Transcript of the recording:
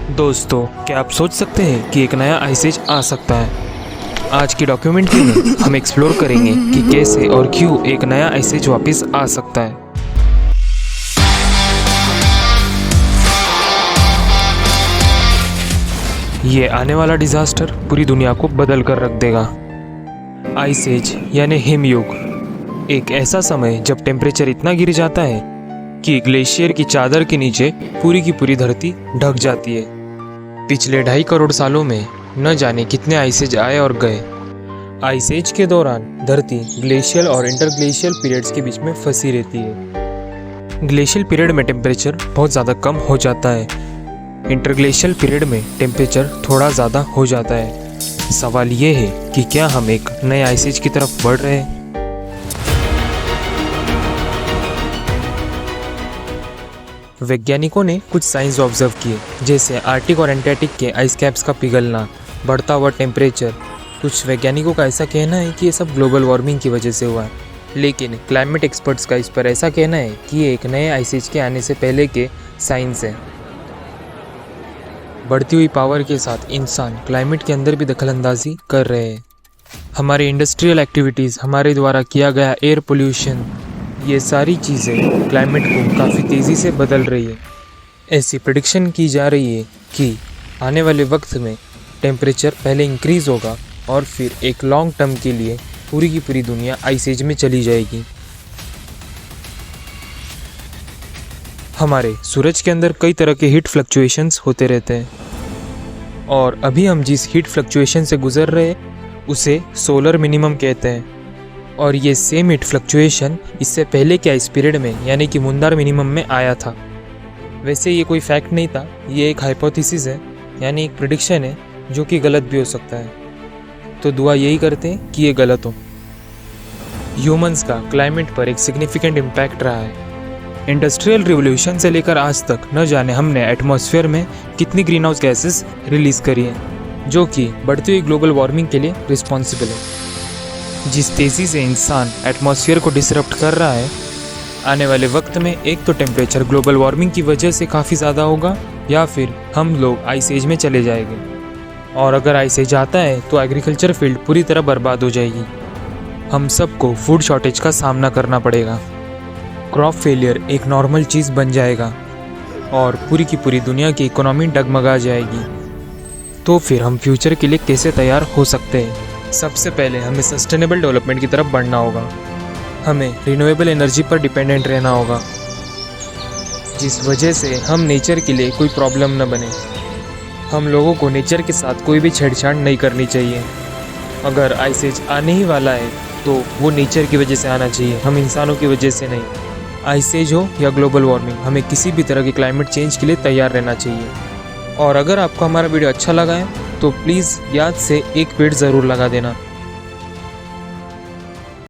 दोस्तों, क्या आप सोच सकते हैं कि एक नया आइस एज आ सकता है? आज की डॉक्यूमेंट्री में हम एक्सप्लोर करेंगे कि कैसे और क्यों एक नया आइस एज वापस आ सकता है। ये आने वाला डिजास्टर पूरी दुनिया को बदल कर रख देगा। आइस एज यानी हिमयुग, एक ऐसा समय जब टेम्परेचर इतना गिर जाता है कि ग्लेशियर की चादर के नीचे पूरी की पूरी धरती ढक जाती है। पिछले 2.5 करोड़ सालों में न जाने कितने आइस एज आए और गए। आइस एज के दौरान धरती ग्लेशियल और इंटरग्लेशियल पीरियड्स के बीच में फंसी रहती है। ग्लेशियल पीरियड में टेम्परेचर बहुत ज़्यादा कम हो जाता है, इंटरग्लेशियल पीरियड में टेम्परेचर थोड़ा ज़्यादा हो जाता है। सवाल ये है कि क्या हम एक नए आइस एज की तरफ बढ़ रहे हैं? वैज्ञानिकों ने कुछ साइंस ऑब्जर्व किए, जैसे आर्कटिक और एंटार्कटिक के आइस कैप्स का पिघलना, बढ़ता हुआ टेम्परेचर। कुछ वैज्ञानिकों का ऐसा कहना है कि ये सब ग्लोबल वार्मिंग की वजह से हुआ है, लेकिन क्लाइमेट एक्सपर्ट्स का इस पर ऐसा कहना है कि ये एक नए आइस एज के आने से पहले के साइंस है। बढ़ती हुई पावर के साथ इंसान क्लाइमेट के अंदर भी दखलंदाजी कर रहे हैं। हमारी इंडस्ट्रियल एक्टिविटीज़, हमारे द्वारा किया गया एयर पोल्यूशन, ये सारी चीज़ें क्लाइमेट को काफ़ी तेज़ी से बदल रही है। ऐसी प्रेडिक्शन की जा रही है कि आने वाले वक्त में टेम्परेचर पहले इंक्रीज़ होगा और फिर एक लॉन्ग टर्म के लिए पूरी की पूरी दुनिया आइस एज में चली जाएगी। हमारे सूरज के अंदर कई तरह के हीट फ्लक्चुएशंस होते रहते हैं, और अभी हम जिस हीट फ्लक्चुएशन से गुजर रहे हैं उसे सोलर मिनिमम कहते हैं। और ये सेम हीट फ्लक्चुएशन इससे पहले के आइस पीरियड में यानी कि मुंदार मिनिमम में आया था। वैसे ये कोई फैक्ट नहीं था, ये एक हाइपोथेसिस है, यानी एक प्रेडिक्शन है जो कि गलत भी हो सकता है। तो दुआ यही करते हैं कि ये गलत हो। ह्यूमंस का क्लाइमेट पर एक सिग्निफिकेंट इम्पैक्ट रहा है। इंडस्ट्रियल रिवोल्यूशन से लेकर आज तक न जाने हमने एटमॉस्फेयर में कितनी ग्रीन हाउस गैसेस रिलीज़ करी हैं, जो कि बढ़ती हुई ग्लोबल वार्मिंग के लिए रिस्पॉन्सिबल है। जिस तेज़ी से इंसान एटमॉस्फेयर को डिसरप्ट कर रहा है, आने वाले वक्त में एक तो टेम्परेचर ग्लोबल वार्मिंग की वजह से काफ़ी ज़्यादा होगा, या फिर हम लोग आइस एज में चले जाएंगे। और अगर आइस एज आता है तो एग्रीकल्चर फील्ड पूरी तरह बर्बाद हो जाएगी। हम सबको फूड शॉर्टेज का सामना करना पड़ेगा। क्रॉप फेलियर एक नॉर्मल चीज़ बन जाएगा और पूरी की पूरी दुनिया की इकोनॉमी डगमगा जाएगी। तो फिर हम फ्यूचर के लिए कैसे तैयार हो सकते हैं? सबसे पहले हमें सस्टेनेबल डेवलपमेंट की तरफ बढ़ना होगा। हमें रिन्यूएबल एनर्जी पर डिपेंडेंट रहना होगा, जिस वजह से हम नेचर के लिए कोई प्रॉब्लम न बने। हम लोगों को नेचर के साथ कोई भी छेड़छाड़ नहीं करनी चाहिए। अगर आइस एज आने ही वाला है तो वो नेचर की वजह से आना चाहिए, हम इंसानों की वजह से नहीं। आइस एज हो या ग्लोबल वार्मिंग, हमें किसी भी तरह के क्लाइमेट चेंज के लिए तैयार रहना चाहिए। और अगर आपको हमारा वीडियो अच्छा लगा है तो प्लीज़ याद से एक पेड़ ज़रूर लगा देना।